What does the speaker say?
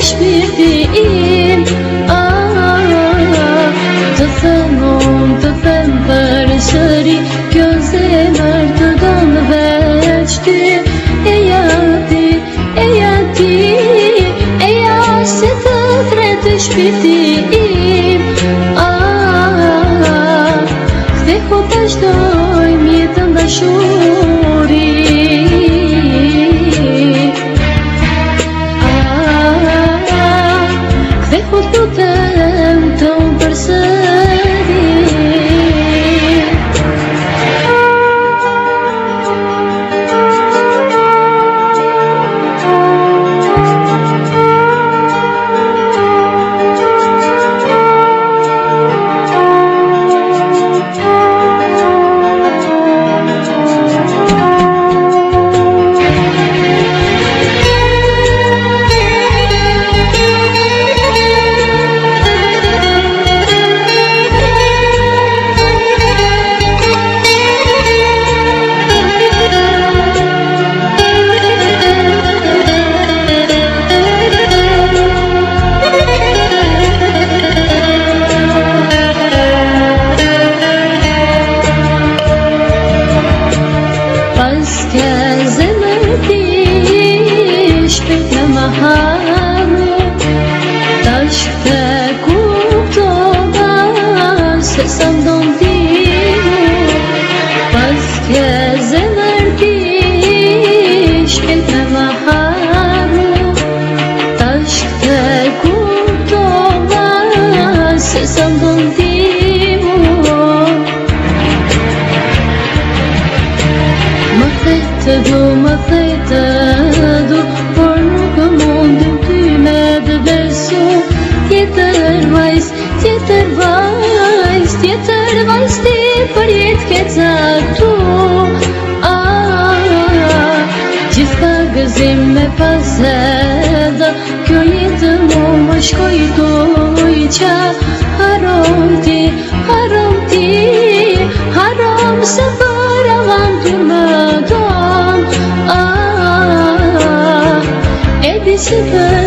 shpirti im. Të them unë, të them përsëri, kjo zemër të don veç ty. Eja ti, eja se të thret shpirti im. Ktheho vazhdojmë jetën dashuri. Ktheho lutem të unë përsëri. Tash të kuptova se sa m'don ti mu. Pas ke zemër ti shpejt me më haru. Tash të kuptova se sa m'don ti mu. Më thej të du, më thej të du, por nuk mundem ty me të besu. Tjetër vajz ti për jetë ke caktu. Gjitha gëzim me pas edhe, kjo jetë mu më shkojtoj qa. Harom ti, harom se për avantur më don. E di se për